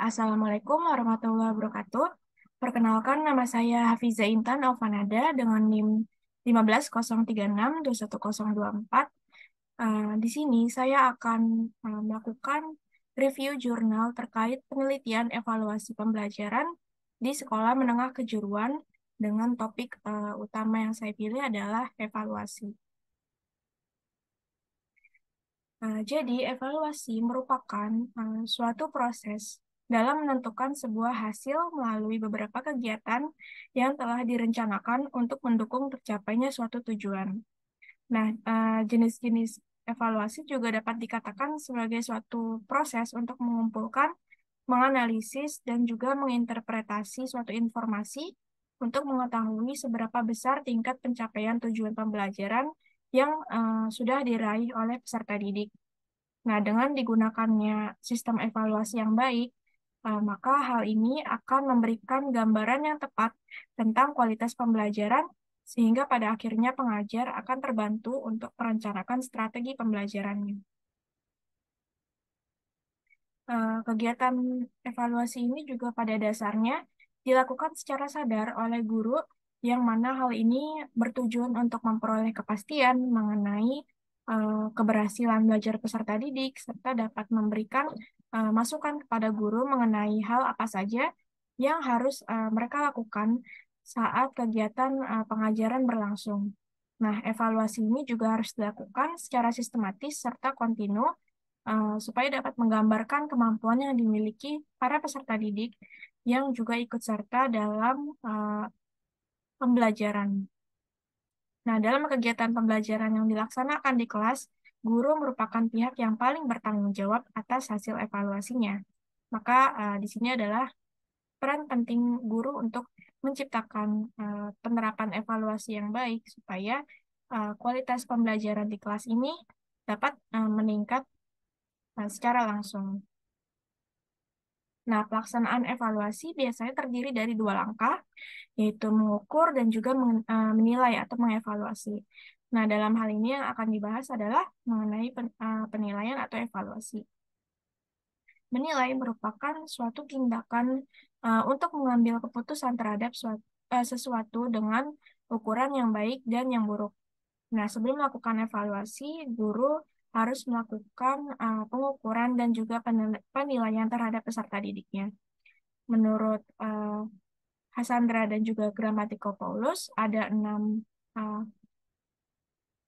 Assalamualaikum warahmatullahi wabarakatuh. Perkenalkan, nama saya Hafiza Intan Alfanada dengan NIM 1503621024. Di sini saya akan melakukan review jurnal terkait penelitian evaluasi pembelajaran di sekolah menengah kejuruan dengan topik utama yang saya pilih adalah evaluasi. Jadi, evaluasi merupakan suatu proses dalam menentukan sebuah hasil melalui beberapa kegiatan yang telah direncanakan untuk mendukung tercapainya suatu tujuan. Nah, jenis-jenis evaluasi juga dapat dikatakan sebagai suatu proses untuk mengumpulkan, menganalisis, dan juga menginterpretasi suatu informasi untuk mengetahui seberapa besar tingkat pencapaian tujuan pembelajaran yang sudah diraih oleh peserta didik. Nah, dengan digunakannya sistem evaluasi yang baik, maka hal ini akan memberikan gambaran yang tepat tentang kualitas pembelajaran, sehingga pada akhirnya pengajar akan terbantu untuk merencanakan strategi pembelajarannya. Kegiatan evaluasi ini juga pada dasarnya dilakukan secara sadar oleh guru, yang mana hal ini bertujuan untuk memperoleh kepastian mengenai keberhasilan belajar peserta didik, serta dapat memberikan masukan kepada guru mengenai hal apa saja yang harus mereka lakukan saat kegiatan pengajaran berlangsung. Nah, evaluasi ini juga harus dilakukan secara sistematis serta kontinu supaya dapat menggambarkan kemampuan yang dimiliki para peserta didik yang juga ikut serta dalam pembelajaran. Nah, dalam kegiatan pembelajaran yang dilaksanakan di kelas, guru merupakan pihak yang paling bertanggung jawab atas hasil evaluasinya. Maka di sini adalah peran penting guru untuk menciptakan penerapan evaluasi yang baik supaya kualitas pembelajaran di kelas ini dapat meningkat secara langsung. Nah, pelaksanaan evaluasi biasanya terdiri dari dua langkah, yaitu mengukur dan juga menilai atau mengevaluasi. Nah, dalam hal ini yang akan dibahas adalah mengenai penilaian atau evaluasi. Menilai merupakan suatu tindakan untuk mengambil keputusan terhadap sesuatu dengan ukuran yang baik dan yang buruk. Nah, sebelum melakukan evaluasi, guru harus melakukan pengukuran dan juga penilaian terhadap peserta didiknya. Menurut Cassandra dan juga Grammatico-Paulus, uh,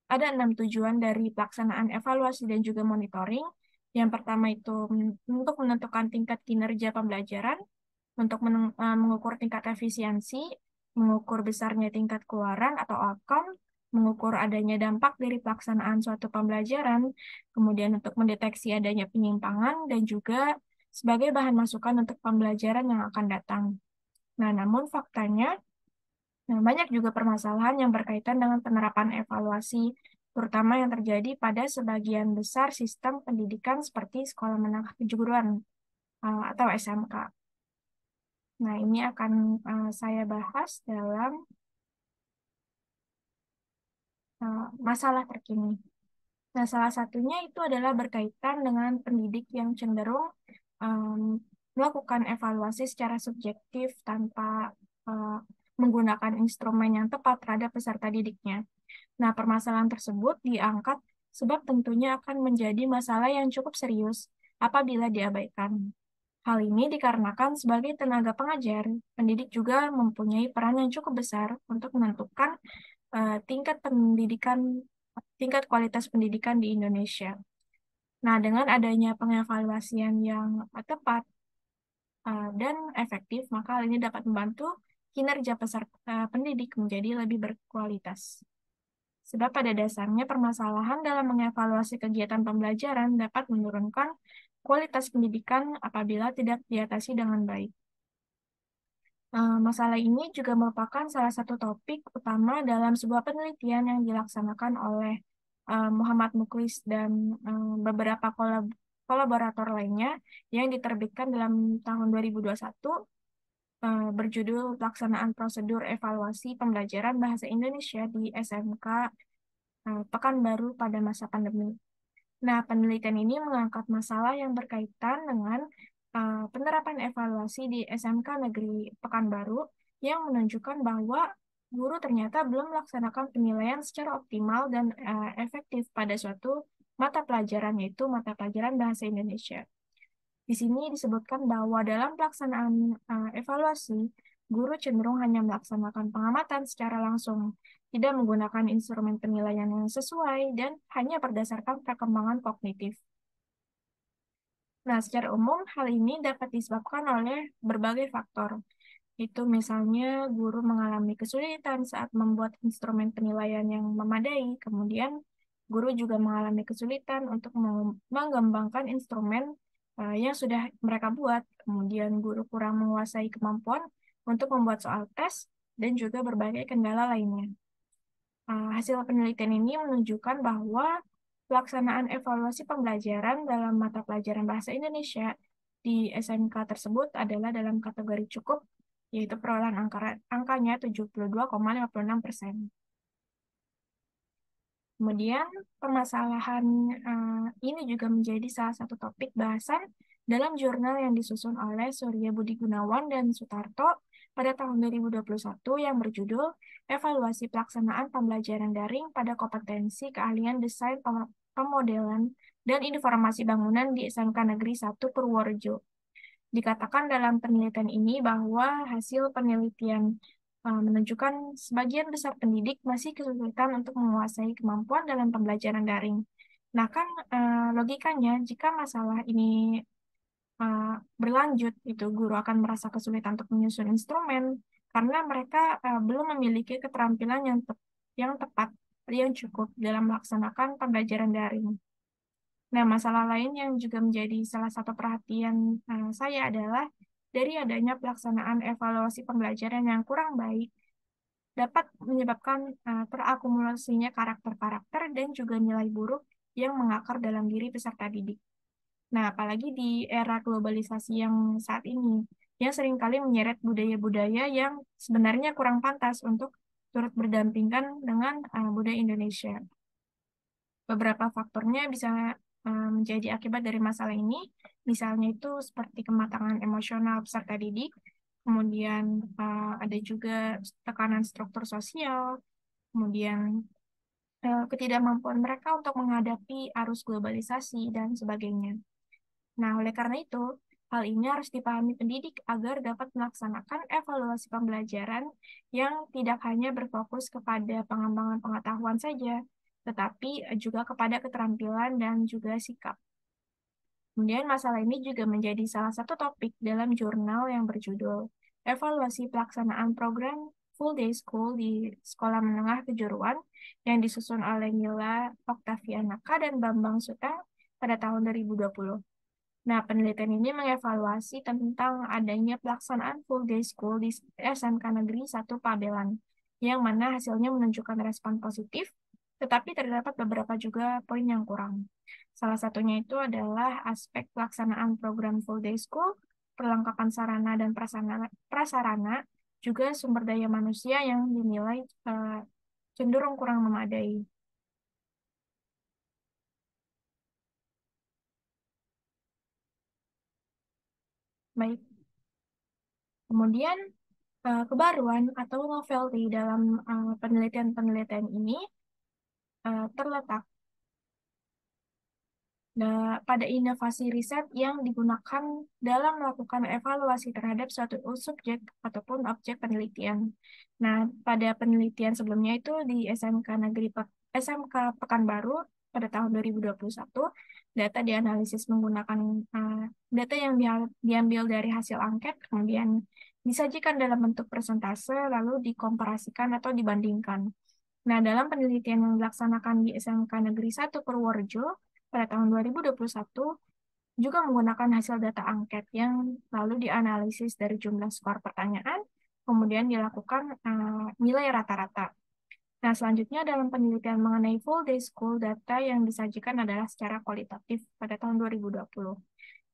ada enam tujuan dari pelaksanaan evaluasi dan juga monitoring. Yang pertama itu untuk menentukan tingkat kinerja pembelajaran, untuk mengukur tingkat efisiensi, mengukur besarnya tingkat keluaran atau outcome, mengukur adanya dampak dari pelaksanaan suatu pembelajaran, kemudian untuk mendeteksi adanya penyimpangan, dan juga sebagai bahan masukan untuk pembelajaran yang akan datang. Nah, namun faktanya, banyak juga permasalahan yang berkaitan dengan penerapan evaluasi, terutama yang terjadi pada sebagian besar sistem pendidikan seperti sekolah menengah kejuruan atau SMK. Nah, ini akan saya bahas dalam masalah terkini. Nah, salah satunya itu adalah berkaitan dengan pendidik yang cenderung melakukan evaluasi secara subjektif tanpa menggunakan instrumen yang tepat terhadap peserta didiknya. Nah, permasalahan tersebut diangkat sebab tentunya akan menjadi masalah yang cukup serius apabila diabaikan. Hal ini dikarenakan sebagai tenaga pengajar, pendidik juga mempunyai peran yang cukup besar untuk menentukan tingkat pendidikan, tingkat kualitas pendidikan di Indonesia. Nah, dengan adanya pengevaluasian yang tepat dan efektif, maka hal ini dapat membantu kinerja peserta pendidik menjadi lebih berkualitas. Sebab pada dasarnya permasalahan dalam mengevaluasi kegiatan pembelajaran dapat menurunkan kualitas pendidikan apabila tidak diatasi dengan baik. Masalah ini juga merupakan salah satu topik utama dalam sebuah penelitian yang dilaksanakan oleh Muhammad Muklis dan beberapa kolaborator lainnya yang diterbitkan dalam tahun 2021 berjudul Pelaksanaan Prosedur Evaluasi Pembelajaran Bahasa Indonesia di SMK Pekanbaru pada masa pandemi. Nah, penelitian ini mengangkat masalah yang berkaitan dengan penerapan evaluasi di SMK Negeri Pekanbaru yang menunjukkan bahwa guru ternyata belum melaksanakan penilaian secara optimal dan efektif pada suatu mata pelajaran, yaitu mata pelajaran Bahasa Indonesia. Di sini disebutkan bahwa dalam pelaksanaan evaluasi, guru cenderung hanya melaksanakan pengamatan secara langsung, tidak menggunakan instrumen penilaian yang sesuai, dan hanya berdasarkan perkembangan kognitif. Nah, secara umum, hal ini dapat disebabkan oleh berbagai faktor. Itu misalnya guru mengalami kesulitan saat membuat instrumen penilaian yang memadai, kemudian guru juga mengalami kesulitan untuk mengembangkan instrumen yang sudah mereka buat, kemudian guru kurang menguasai kemampuan untuk membuat soal tes, dan juga berbagai kendala lainnya. Hasil penelitian ini menunjukkan bahwa pelaksanaan evaluasi pembelajaran dalam mata pelajaran Bahasa Indonesia di SMK tersebut adalah dalam kategori cukup, yaitu perolehan angkanya 72,56%. Kemudian, permasalahan ini juga menjadi salah satu topik bahasan dalam jurnal yang disusun oleh Surya Budi Gunawan dan Sutarto pada tahun 2021 yang berjudul Evaluasi Pelaksanaan Pembelajaran Daring pada Kompetensi Keahlian Desain Pemodelan dan Informasi Bangunan di SMK Negeri 1 Purworejo. Dikatakan dalam penelitian ini bahwa hasil penelitian menunjukkan sebagian besar pendidik masih kesulitan untuk menguasai kemampuan dalam pembelajaran daring. Nah, kan logikanya jika masalah ini uh, berlanjut, itu guru akan merasa kesulitan untuk menyusun instrumen karena mereka belum memiliki keterampilan yang tepat, yang cukup dalam melaksanakan pembelajaran daring. Nah, masalah lain yang juga menjadi salah satu perhatian saya adalah dari adanya pelaksanaan evaluasi pembelajaran yang kurang baik dapat menyebabkan terakumulasinya karakter-karakter dan juga nilai buruk yang mengakar dalam diri peserta didik. Nah, apalagi di era globalisasi yang saat ini, yang seringkali menyeret budaya-budaya yang sebenarnya kurang pantas untuk turut berdampingan dengan budaya Indonesia. Beberapa faktornya bisa menjadi akibat dari masalah ini, misalnya itu seperti kematangan emosional peserta didik, kemudian ada juga tekanan struktur sosial, kemudian ketidakmampuan mereka untuk menghadapi arus globalisasi dan sebagainya. Nah, oleh karena itu, hal ini harus dipahami pendidik agar dapat melaksanakan evaluasi pembelajaran yang tidak hanya berfokus kepada pengembangan pengetahuan saja, tetapi juga kepada keterampilan dan juga sikap. Kemudian masalah ini juga menjadi salah satu topik dalam jurnal yang berjudul Evaluasi Pelaksanaan Program Full Day School di Sekolah Menengah Kejuruan yang disusun oleh Mila Oktavianaka dan Bambang Sutang pada tahun 2020. Nah, penelitian ini mengevaluasi tentang adanya pelaksanaan full day school di SMK Negeri 1 Pabelan, yang mana hasilnya menunjukkan respon positif, tetapi terdapat beberapa juga poin yang kurang. Salah satunya itu adalah aspek pelaksanaan program full day school, perlengkapan sarana dan prasarana, juga sumber daya manusia yang dinilai cenderung kurang memadai. Baik, kemudian kebaruan atau novelty dalam penelitian-penelitian ini terletak pada inovasi riset yang digunakan dalam melakukan evaluasi terhadap suatu subjek ataupun objek penelitian. Nah, pada penelitian sebelumnya itu di SMK Pekanbaru pada tahun 2021, data dianalisis menggunakan uh, data yang diambil dari hasil angket, kemudian disajikan dalam bentuk persentase, lalu dikomparasikan atau dibandingkan. Nah, dalam penelitian yang dilaksanakan di SMK Negeri 1 Purworejo pada tahun 2021, juga menggunakan hasil data angket yang lalu dianalisis dari jumlah skor pertanyaan, kemudian dilakukan nilai rata-rata. Nah, selanjutnya dalam penelitian mengenai full day school, data yang disajikan adalah secara kualitatif pada tahun 2020.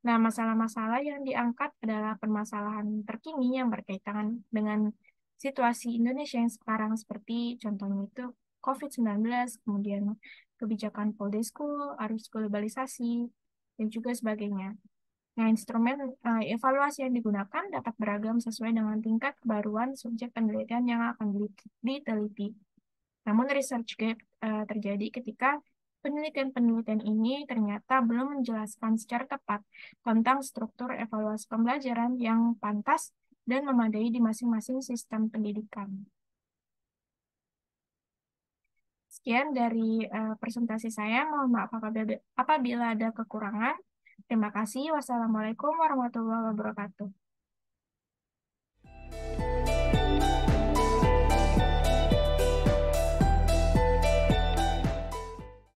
Nah, masalah-masalah yang diangkat adalah permasalahan terkini yang berkaitan dengan situasi Indonesia yang sekarang seperti contohnya itu COVID-19, kemudian kebijakan full day school, arus globalisasi, dan juga sebagainya. Nah, instrumen evaluasi yang digunakan dapat beragam sesuai dengan tingkat kebaruan subjek penelitian yang akan diteliti. Namun research gap terjadi ketika penelitian-penelitian ini ternyata belum menjelaskan secara tepat tentang struktur evaluasi pembelajaran yang pantas dan memadai di masing-masing sistem pendidikan. Sekian dari presentasi saya. Mohon maaf apabila ada kekurangan. Terima kasih. Wassalamualaikum warahmatullahi wabarakatuh.